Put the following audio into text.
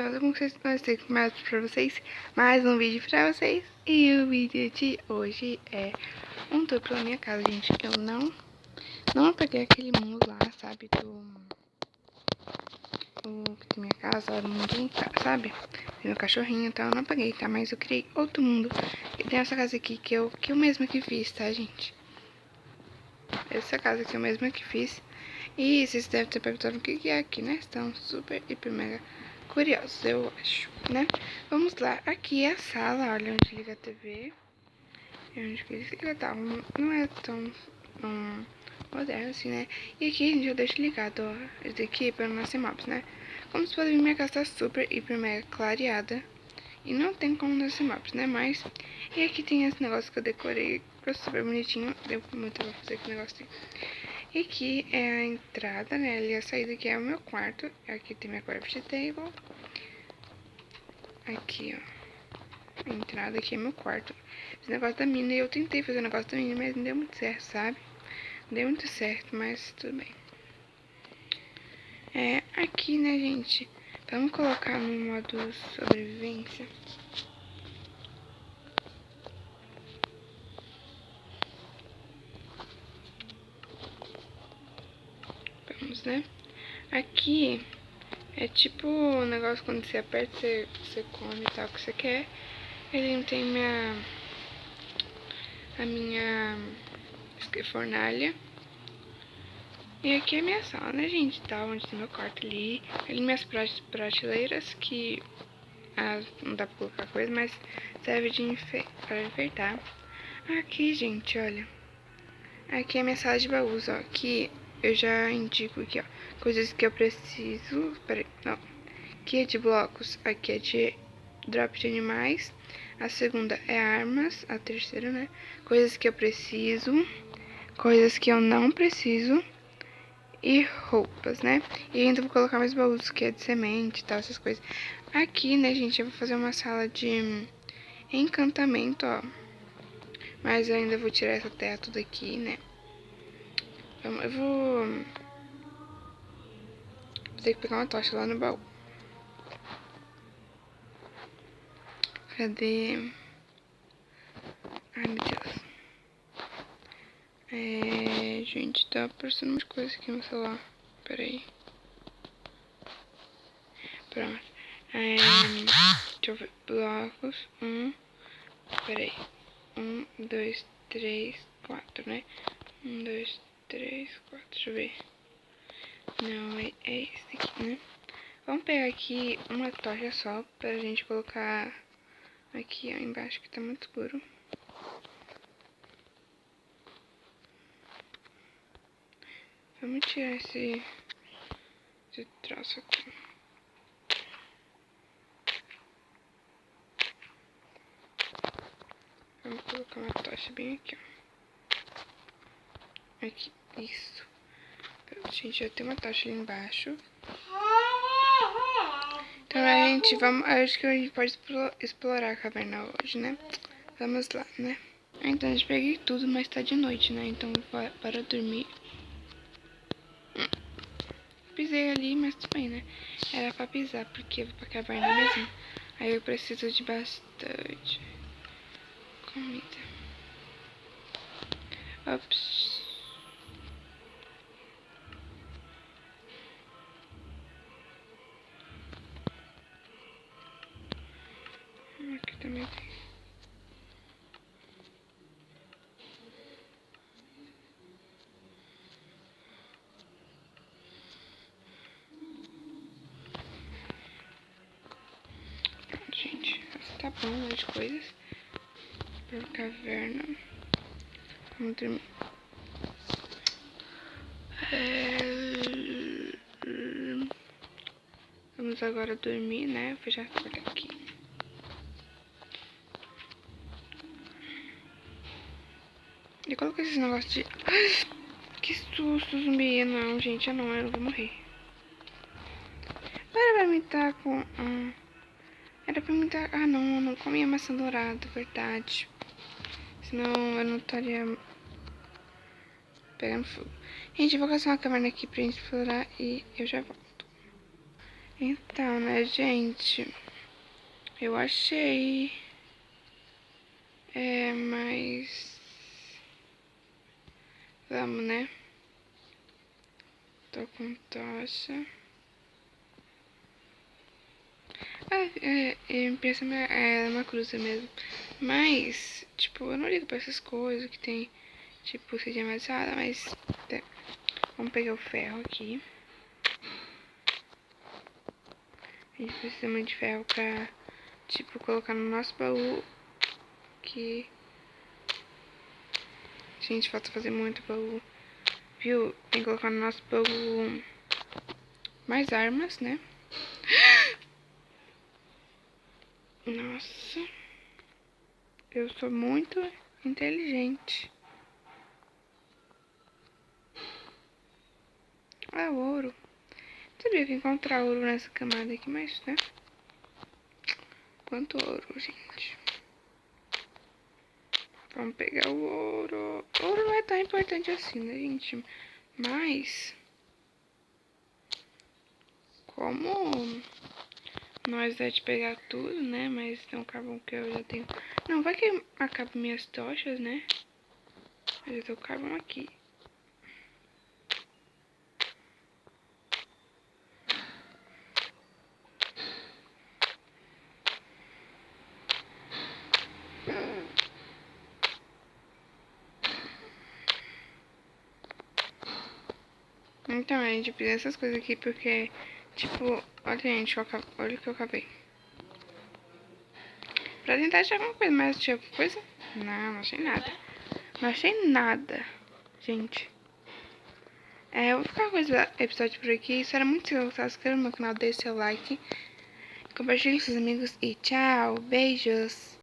pessoal, como vocês estão? Eu sei que mais pra vocês, mais um vídeo pra vocês. E o vídeo de hoje é um tour pela minha casa, gente. Eu não peguei aquele mundo lá, sabe, da minha casa, o mundo, sabe, do meu cachorrinho, então eu não peguei, tá? Mas eu criei outro mundo. E tem essa casa aqui que eu mesma que fiz, tá, gente? Essa casa que eu mesma que fiz. E vocês devem ter perguntado o que é aqui, né? Estão super, hiper, mega curiosos, eu acho, né? Vamos lá. Aqui é a sala, olha, onde liga a TV. É onde que liga, tá? Não é tão moderno assim, né? E aqui, gente, eu deixo ligado, ó. Esse daqui é para não nascer mobs, né? Como vocês podem ver, minha casa tá super, hiper, mega clareada. E não tem como nascer mobs, né? Mas... E aqui tem esse negócio que eu decorei, que é super bonitinho. Deu muito pra fazer aquele negócio aqui. E aqui é a entrada, né? Ali a saída aqui é o meu quarto. Aqui tem minha craft table. Aqui, ó. A entrada aqui é meu quarto. Esse negócio da mina, eu tentei fazer o negócio da mina, mas não deu muito certo, sabe? Não deu muito certo, mas tudo bem. É, aqui, né, gente? Vamos colocar no modo sobrevivência. Vamos, né? Aqui é tipo um negócio quando você aperta, você come e tal, o que você quer. Ele tem a minha fornalha. E aqui é minha sala, né, gente? Tá, onde tem meu quarto ali. Ali minhas prateleiras, que não dá pra colocar coisa, mas serve pra enfeitar. Aqui, gente, olha. Aqui é minha sala de baús, ó. Aqui eu já indico aqui, ó. Coisas que eu preciso. Peraí, não. Aqui é de blocos. Aqui é de drop de animais. A segunda é armas. A terceira, né? Coisas que eu preciso. Coisas que eu não preciso. E roupas, né? E ainda vou colocar mais baús, que é de semente e tal, essas coisas. Aqui, né, gente, eu vou fazer uma sala de encantamento, ó. Mas eu ainda vou tirar essa terra tudo aqui, né? Eu vou ter que pegar uma tocha lá no baú. Cadê? Ai, meu Deus. Gente, tá aparecendo umas coisas aqui no celular. Pera aí. Pronto. Deixa eu ver. Blocos. Pera aí. 2, 3, 4, né? 2, 3, 4. Deixa eu ver. Não, é esse aqui, né? Vamos pegar aqui uma tocha só pra gente colocar aqui, ó, embaixo, que tá muito escuro. Vamos tirar esse troço aqui. Vamos colocar uma tocha bem aqui, ó. Aqui, isso. Gente, já tem uma tocha ali embaixo. Então, a gente, acho que a gente pode explorar a caverna hoje, né? Vamos lá, né? Então, eu peguei tudo, mas tá de noite, né? Então, para dormir. Pisei ali, mas tudo bem, né? Era pra pisar, porque eu vou pra caverna mesmo. Aí eu preciso de bastante comida. Ops. Aqui também tem. Pronto, gente. Tá bom as coisas. Pra caverna. Vamos dormir. Vamos agora dormir, né? Vou já por aqui. E coloquei esse negócio de... Que susto, zumbi. Não, gente, eu não vou morrer. Era pra mim estar com... Era pra mim estar... Ah, não, eu não comi a maçã dourada, verdade. Senão eu não estaria pegando fogo. Gente, eu vou caçar uma caverna aqui pra gente explorar e eu já volto. Então, né, gente? Eu achei. Mas. Vamos, né? Tô com tocha. Pensa é uma cruza mesmo. Mas, tipo, eu não ligo pra essas coisas que tem, tipo, seja amassada, mas. Vamos pegar o ferro aqui. A gente precisa muito de ferro pra, tipo, colocar no nosso baú. Que. Gente, falta fazer muito baú. Viu? Tem que colocar no nosso baú mais armas, né? Nossa. Eu sou muito inteligente. Ah, ouro. Sabia que encontrar ouro nessa camada aqui, mas, né? Quanto ouro, gente? Vamos pegar o ouro. Ouro não é tão importante assim, né, gente? Mas, como nós é de pegar tudo, né? Mas tem um carvão que eu já tenho. Não, vai que acaba minhas tochas, né? Mas eu tô com carvão aqui. Então, a gente precisa dessas coisas aqui porque, tipo, olha, gente, olha o que eu acabei. Pra tentar achar alguma coisa, mas tinha alguma coisa? Não achei nada. Não achei nada, gente. Eu vou ficar com esse episódio por aqui. Espero muito que você gostou. Se inscreva no meu canal, deixe seu like, compartilhe com seus amigos e tchau, beijos.